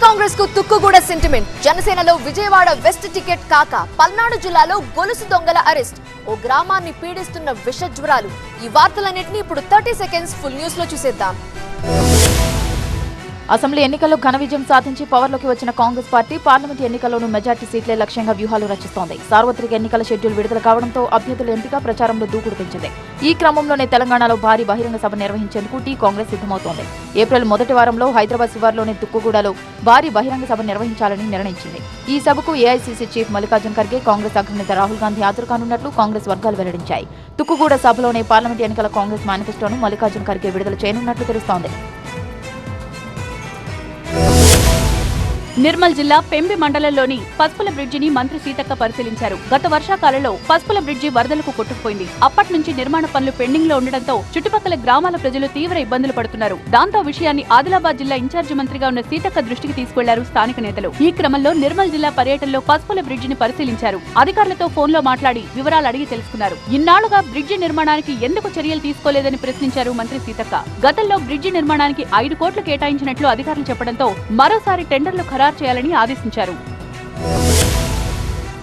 కాంగ్రెస్ కు తుక్కుగూడ సెంటిమెంట్. జనసేనలో Vijayawada west ticket కాక పల్నాడు జిల్లాలో గొలుసు దొంగల అరెస్ట్. ఓ గ్రామాన్ని పీడిస్తున్న విష జ్వరాలు. ఈ వార్తలన్నింటినీ ఇప్పుడు 30 సెకండ్స్ ఫుల్ న్యూస్ లో చూసేద్దాం. అసెంబ్లీ ఎన్నికల్లో ఘన విజయం సాధించి పవర్లోకి వచ్చిన కాంగ్రెస్ పార్టీ పార్లమెంట్ ఎన్నికల్లోనూ మెజార్టీ సీట్లే లక్ష్యంగా వ్యూహాలు రచిస్తోంది. సార్వత్రిక ఎన్నికల షెడ్యూల్ విడుదల కావడంతో అభ్యర్థుల ఎంపిక ప్రచారంలో దూకుడు పెంచింది. ఈ క్రమంలోనే తెలంగాణలో భారీ బహిరంగ సభ నిర్వహించేందుకు టీ కాంగ్రెస్ సిద్ధమవుతోంది. ఏప్రిల్ మొదటి వారంలో హైదరాబాద్ శివార్లోని తుక్కుగూడలో భారీ బహిరంగ సభ నిర్వహించాలని నిర్ణయించింది. ఈ సభకు ఏఐసీసీ చీఫ్ మల్లికార్జున్ ఖర్గే, కాంగ్రెస్ అగ్రనేత రాహుల్ గాంధీ హాజరు కానున్నట్లు కాంగ్రెస్ వర్గాలు వెల్లడించాయి. తుక్కుగూడ సభలోనే పార్లమెంట్ ఎన్నికల కాంగ్రెస్ మేనిఫెస్టోను మల్లికార్జున్ ఖర్గే విడుదల చేయనున్నట్లు తెలుస్తోంది. నిర్మల్ జిల్లా పెంబి మండలంలోని పసుపుల బ్రిడ్జిని మంత్రి సీతక్క పరిశీలించారు. గత వర్షాకాలంలో పసుపుల బ్రిడ్జి వరదలకు కొట్టుకుపోయింది. అప్పటి నుంచి నిర్మాణ పనులు పెండింగ్ లో ఉండడంతో చుట్టుపక్కల గ్రామాల ప్రజలు తీవ్ర ఇబ్బందులు పడుతున్నారు. దాంతో విషయాన్ని ఆదిలాబాద్ జిల్లా ఇన్ఛార్జి మంత్రిగా ఉన్న సీతక్క దృష్టికి తీసుకెళ్లారు స్థానిక నేతలు. ఈ క్రమంలో నిర్మల్ జిల్లా పర్యటనలో పసుపుల బ్రిడ్జిని పరిశీలించారు. అధికారులతో ఫోన్ లో మాట్లాడి వివరాలు అడిగి తెలుసుకున్నారు. ఇన్నాళ్లుగా బ్రిడ్జి నిర్మాణానికి ఎందుకు చర్యలు తీసుకోలేదని ప్రశ్నించారు మంత్రి సీతక్క. గతంలో బ్రిడ్జి నిర్మాణానికి 5 కోట్లు కేటాయించినట్లు అధికారులు చెప్పడంతో మరోసారి టెండర్లు ఖరారు చేయాలని ఆదేశించారు.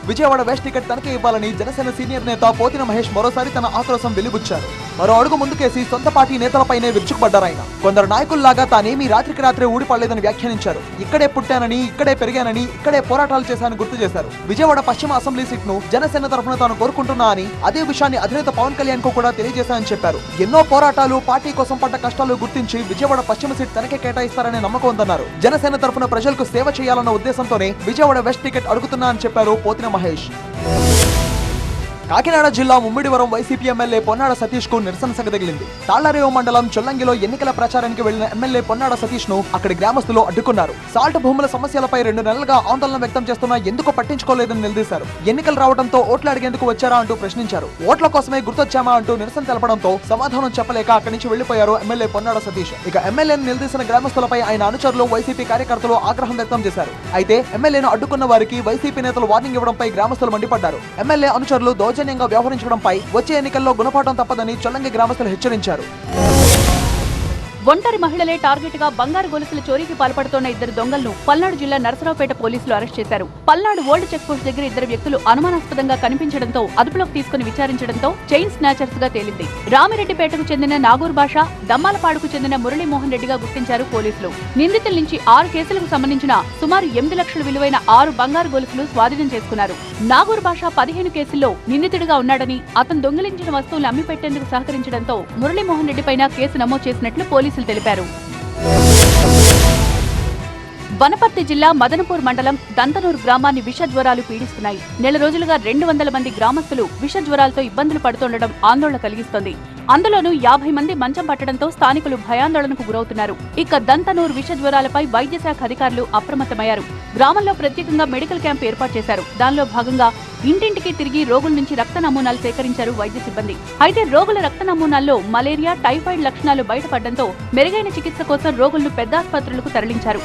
విజయవాడ వెస్ట్ టికెట్ తనకే ఇవ్వాలని జనసేన సీనియర్ నేత పోతిన మహేష్ మరోసారి తన ఆక్రోశం వెలిబుచ్చారు. మరో అడుగు ముందుకేసి సొంత పార్టీ నేతలపైనే విరుచుకుపడ్డారాయన. కొందరు నాయకుల్లాగా తానేమీ రాత్రికి రాత్రే ఊడిపడలేదని వ్యాఖ్యానించారు. ఇక్కడే పుట్టానని, ఇక్కడే పెరిగానని, ఇక్కడే పోరాటాలు చేశానని గుర్తు చేశారు. విజయవాడ పశ్చిమ అసెంబ్లీ సీట్ ను జనసేన తరఫున తాను కోరుకుంటున్నా అని, అదే విషయాన్ని అధినేత పవన్ కళ్యాణ్ కు కూడా తెలియజేశానని చెప్పారు. ఎన్నో పోరాటాలు, పార్టీ కోసం పడ్డ కష్టాలు గుర్తించి విజయవాడ పశ్చిమ సీట్ తనకే కేటాయిస్తారనే నమ్మకం ఉందన్నారు. జనసేన తరఫున ప్రజలకు సేవ చేయాలన్న ఉద్దేశంతోనే విజయవాడ వెస్ట్ టికెట్ అడుగుతున్నా అని చెప్పారు పోతిన మహేష్. కాకినాడ జిల్లా ముమ్మిడివరం వైసీపీ ఎమ్మెల్యే పొన్నాడ సతీష్ కు నిరసన సగ తగిలింది. తాళ్లరేవు మండలం చొల్లంగిలో ఎన్నికల ప్రచారానికి వెళ్లిన ఎమ్మెల్యే పొన్నాడ సతీష్ ను అక్కడి గ్రామస్తులు అడ్డుకున్నారు. సాల్ట్ భూముల సమస్యలపై 2 నెలలుగా ఆందోళన వ్యక్తం చేస్తున్నా ఎందుకు పట్టించుకోలేదని నిలదీశారు. ఎన్నికలు రావడంతో ఓట్లు అడిగేందుకు వచ్చారా అంటూ ప్రశ్నించారు. ఓట్ల కోసమే గుర్తొచ్చామా అంటూ నిరసన తెలపడంతో సమాధానం చెప్పలేక అక్కడి నుంచి వెళ్లిపోయారు ఎమ్మెల్యే పొన్నాడ సతీష్. ఇక ఎమ్మెల్యేను నిలదీసిన గ్రామస్తులపై ఆయన అనుచరులు, వైసీపీ కార్యకర్తలు ఆగ్రహం వ్యక్తం చేశారు. అయితే ఎమ్మెల్యేను అడ్డుకున్న వారికి వైసీపీ నేతలు వార్నింగ్ ఇవ్వడంపై గ్రామస్తులు మండిపడ్డారు. ఎమ్మెల్యే అనుచరులు దౌర్జన్యంగా వ్యవహరించడంపై వచ్చే ఎన్నికల్లో గుణపాఠం తప్పదని చొల్లంగి గ్రామస్తులు హెచ్చరించారు. ఒంటరి మహిళలే టార్గెట్ గా బంగారు గొలుసుల చోరీకి పాల్పడుతున్న 2 దొంగలను పల్నాడు జిల్లా నరసరావుపేట పోలీసులు అరెస్ట్ చేశారు. పల్నాడు ఓల్డ్ చెక్ పోస్ట్ దగ్గర 2 వ్యక్తులు అనుమానాస్పదంగా కనిపించడంతో అదుపులోకి తీసుకుని విచారించడంతో చైన్ స్నాచర్స్ గా తేలింది. రామిరెడ్డిపేటకు చెందిన నాగూర్ బాషా, దమ్మాలపాడుకు చెందిన మురళీమోహన్ రెడ్డిగా గుర్తించారు పోలీసులు. నిందితుల నుంచి 6 కేసులకు సంబంధించిన సుమారు 8 లక్షల విలువైన 6 బంగారు గొలుసులు స్వాధీనం చేసుకున్నారు. నాగూర్ బాషా 15 కేసుల్లో నిందితుడిగా ఉన్నాడని, అతను దొంగిలించిన వస్తువులు అమ్మి పెట్టేందుకు సహకరించడంతో మురళీమోహన్ రెడ్డి పైన కేసు నమోదు చేసినట్లు పోలీసులు తెలిపారు. వనపర్తి జిల్లా మదనపూర్ మండలం దంతనూరు గ్రామాన్ని విష జ్వరాలు పీడిస్తున్నాయి. నెల రోజులుగా 200 మంది గ్రామస్తులు విష జ్వరాలతో ఇబ్బందులు పడుతుండడం ఆందోళన కలిగిస్తోంది. అందులోనూ 50 మంది మంచం పట్టడంతో స్థానికులు భయాందోళనకు గురవుతున్నారు. ఇక దంతనూరు విష జ్వరాలపై వైద్య శాఖ అధికారులు అప్రమత్తమయ్యారు. గ్రామంలో ప్రత్యేకంగా మెడికల్ క్యాంప్ ఏర్పాటు చేశారు. దానిలో భాగంగా ఇంటింటికి తిరిగి రోగుల నుంచి రక్త నమూనాలు సేకరించారు వైద్య సిబ్బంది. అయితే రోగుల రక్త నమూనాల్లో మలేరియా, టైఫాయిడ్ లక్షణాలు బయటపడడంతో మెరుగైన చికిత్స కోసం రోగులను పెద్ద ఆసుపత్రులకు తరలించారు.